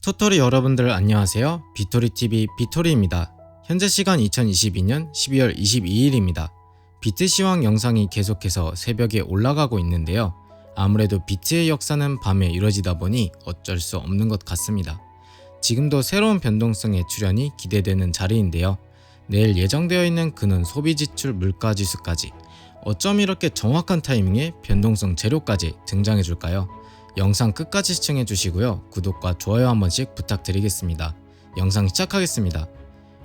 토토리 여러분들 안녕하세요. 비토리TV 비토리입니다. 현재 시간 2022년 12월 22일입니다. 비트 시황 영상이 계속해서 새벽에 올라가고 있는데요. 아무래도 비트의 역사는 밤에 이루어지다 보니 어쩔 수 없는 것 같습니다. 지금도 새로운 변동성의 출현이 기대되는 자리인데요. 내일 예정되어 있는 근원 소비지출 물가지수까지 어쩜 이렇게 정확한 타이밍에 변동성 재료까지 등장해줄까요? 영상 끝까지 시청해주시고요. 구독과 좋아요 한 번씩 부탁드리겠습니다. 영상 시작하겠습니다.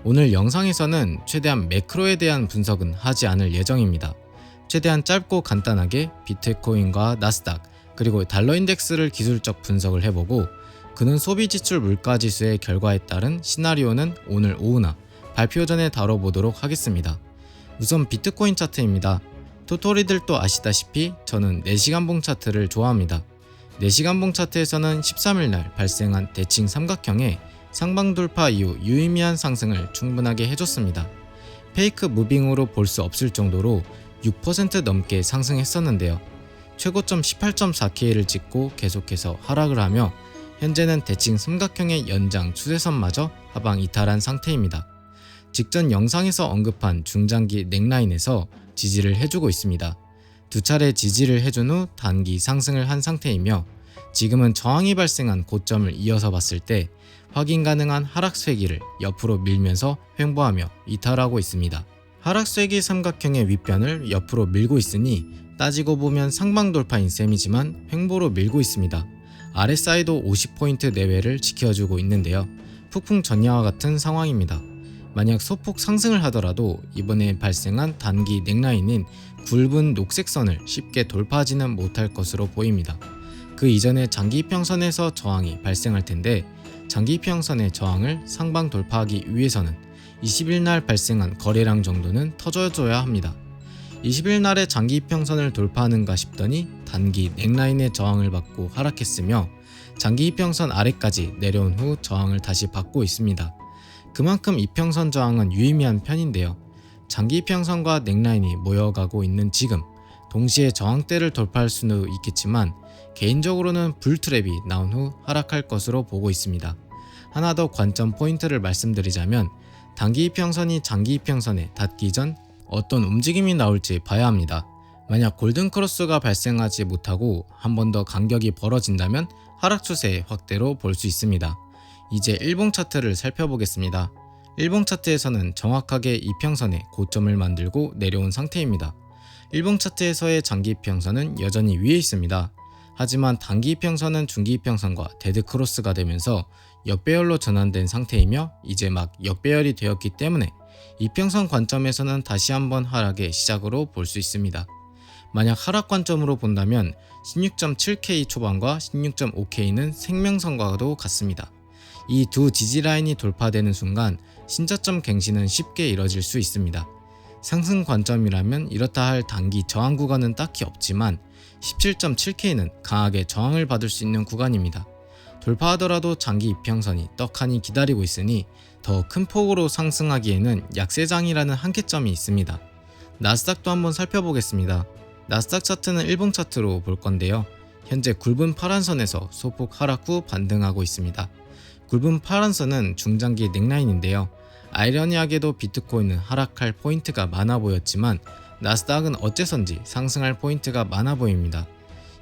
오늘 영상에서는 최대한 매크로에 대한 분석은 하지 않을 예정입니다. 최대한 짧고 간단하게 비트코인과 나스닥 그리고 달러 인덱스를 기술적 분석을 해보고 그는 소비지출 물가지수의 결과에 따른 시나리오는 오늘 오후나 발표 전에 다뤄보도록 하겠습니다. 우선 비트코인 차트입니다. 토토리들도 아시다시피 저는 4시간봉 차트를 좋아합니다. 4시간봉 차트에서는 13일날 발생한 대칭 삼각형의 상방 돌파 이후 유의미한 상승을 충분하게 해줬습니다. 페이크 무빙으로 볼 수 없을 정도로 6% 넘게 상승했었는데요. 최고점 18.4K를 찍고 계속해서 하락을 하며 현재는 대칭 삼각형의 연장 추세선마저 하방 이탈한 상태입니다. 직전 영상에서 언급한 중장기 넥라인에서 지지를 해주고 있습니다. 두 차례 지지를 해준 후 단기 상승을 한 상태이며 지금은 저항이 발생한 고점을 이어서 봤을 때 확인 가능한 하락쇠기를 옆으로 밀면서 횡보하며 이탈하고 있습니다. 하락쇠기 삼각형의 윗변을 옆으로 밀고 있으니 따지고 보면 상방 돌파인 셈이지만 횡보로 밀고 있습니다. RSI도 50포인트 내외를 지켜주고 있는데요. 폭풍 전야와 같은 상황입니다. 만약 소폭 상승을 하더라도 이번에 발생한 단기 넥라인인 굵은 녹색 선을 쉽게 돌파하지는 못할 것으로 보입니다. 그 이전에 장기 이평선에서 저항이 발생할 텐데 장기 이평선의 저항을 상방 돌파하기 위해서는 20일날 발생한 거래량 정도는 터져줘야 합니다. 20일날에 장기 이평선을 돌파하는가 싶더니 단기 넥라인의 저항을 받고 하락했으며 장기 이평선 아래까지 내려온 후 저항을 다시 받고 있습니다. 그만큼 이평선 저항은 유의미한 편인데요. 장기 이평선과 넥라인이 모여가고 있는 지금 동시에 저항대를 돌파할 수는 있겠지만 개인적으로는 불트랩이 나온 후 하락할 것으로 보고 있습니다. 하나 더 관점 포인트를 말씀드리자면 단기 이평선이 장기 이평선에 닿기 전 어떤 움직임이 나올지 봐야 합니다. 만약 골든크로스가 발생하지 못하고 한 번 더 간격이 벌어진다면 하락 추세의 확대로 볼 수 있습니다. 이제 일봉 차트를 살펴보겠습니다. 일봉 차트에서는 정확하게 이평선에 고점을 만들고 내려온 상태입니다. 일봉 차트에서의 장기 이평선은 여전히 위에 있습니다. 하지만 단기 이평선은 중기 이평선과 데드크로스가 되면서 역배열로 전환된 상태이며 이제 막 역배열이 되었기 때문에 이평선 관점에서는 다시 한번 하락의 시작으로 볼 수 있습니다. 만약 하락 관점으로 본다면 16.7K 초반과 16.5K는 생명선과도 같습니다. 이 두 지지라인이 돌파되는 순간 신저점 갱신은 쉽게 이뤄질 수 있습니다. 상승 관점이라면 이렇다 할 단기 저항 구간은 딱히 없지만 17.7K는 강하게 저항을 받을 수 있는 구간입니다. 돌파하더라도 장기 이평선이 떡하니 기다리고 있으니 더 큰 폭으로 상승하기에는 약세장이라는 한계점이 있습니다. 나스닥도 한번 살펴보겠습니다. 나스닥 차트는 일봉 차트로 볼 건데요. 현재 굵은 파란선에서 소폭 하락 후 반등하고 있습니다. 굵은 파란선은 중장기 넥라인인데요. 아이러니하게도 비트코인은 하락할 포인트가 많아 보였지만 나스닥은 어째선지 상승할 포인트가 많아 보입니다.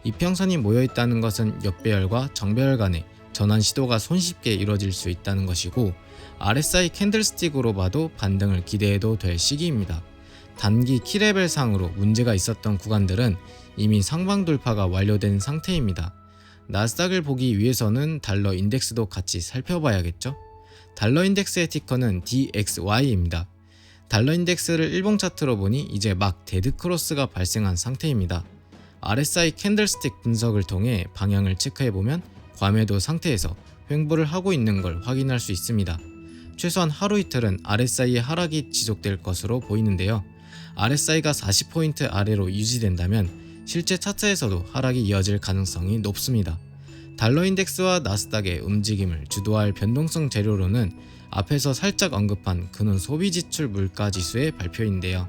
이평선이 모여있다는 것은 역배열과 정배열 간의 전환 시도가 손쉽게 이뤄질 수 있다는 것이고 RSI 캔들스틱으로 봐도 반등을 기대해도 될 시기입니다. 단기 키레벨 상으로 문제가 있었던 구간들은 이미 상방 돌파가 완료된 상태입니다. 나스닥을 보기 위해서는 달러 인덱스도 같이 살펴봐야겠죠? 달러 인덱스의 티커는 DXY입니다. 달러 인덱스를 일봉 차트로 보니 이제 막 데드크로스가 발생한 상태입니다. RSI 캔들스틱 분석을 통해 방향을 체크해보면 과매도 상태에서 횡보를 하고 있는 걸 확인할 수 있습니다. 최소한 하루 이틀은 RSI의 하락이 지속될 것으로 보이는데요. RSI가 40포인트 아래로 유지된다면 실제 차트에서도 하락이 이어질 가능성이 높습니다. 달러 인덱스와 나스닥의 움직임을 주도할 변동성 재료로는 앞에서 살짝 언급한 근원 소비지출 물가지수의 발표인데요.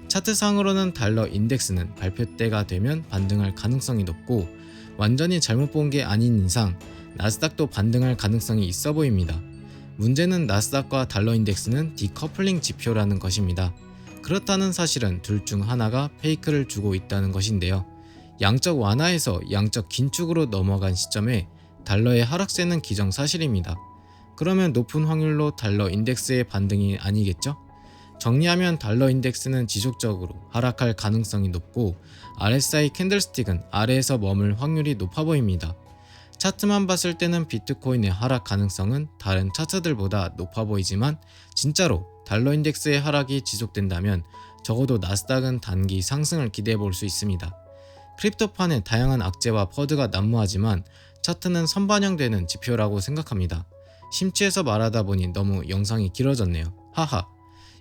차트상으로는 달러 인덱스는 발표 때가 되면 반등할 가능성이 높고 완전히 잘못 본 게 아닌 이상 나스닥도 반등할 가능성이 있어 보입니다. 문제는 나스닥과 달러 인덱스는 디커플링 지표라는 것입니다. 그렇다는 사실은 둘 중 하나가 페이크를 주고 있다는 것인데요. 양적 완화에서 양적 긴축으로 넘어간 시점에 달러의 하락세는 기정사실입니다. 그러면 높은 확률로 달러 인덱스의 반등이 아니겠죠? 정리하면 달러 인덱스는 지속적으로 하락할 가능성이 높고 RSI 캔들스틱은 아래에서 머물 확률이 높아 보입니다. 차트만 봤을 때는 비트코인의 하락 가능성은 다른 차트들보다 높아 보이지만 진짜로 달러 인덱스의 하락이 지속된다면 적어도 나스닥은 단기 상승을 기대해 볼 수 있습니다. 크립토판에 다양한 악재와 퍼드가 난무하지만 차트는 선반영되는 지표라고 생각합니다. 심취해서 말하다 보니 너무 영상이 길어졌네요. 하하.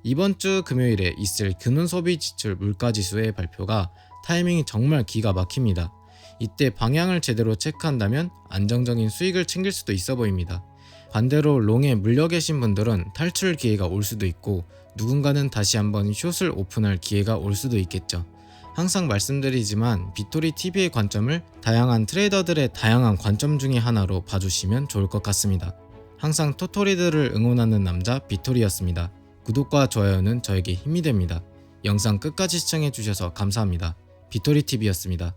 이번 주 금요일에 있을 근원소비 지출 물가지수의 발표가 타이밍이 정말 기가 막힙니다. 이때 방향을 제대로 체크한다면 안정적인 수익을 챙길 수도 있어 보입니다. 반대로 롱에 물려 계신 분들은 탈출 기회가 올 수도 있고 누군가는 다시 한번 숏을 오픈할 기회가 올 수도 있겠죠. 항상 말씀드리지만 빅토리TV의 관점을 다양한 트레이더들의 다양한 관점 중에 하나로 봐주시면 좋을 것 같습니다. 항상 토토리들을 응원하는 남자 빅토리였습니다. 구독과 좋아요는 저에게 힘이 됩니다. 영상 끝까지 시청해주셔서 감사합니다. 빅토리TV였습니다.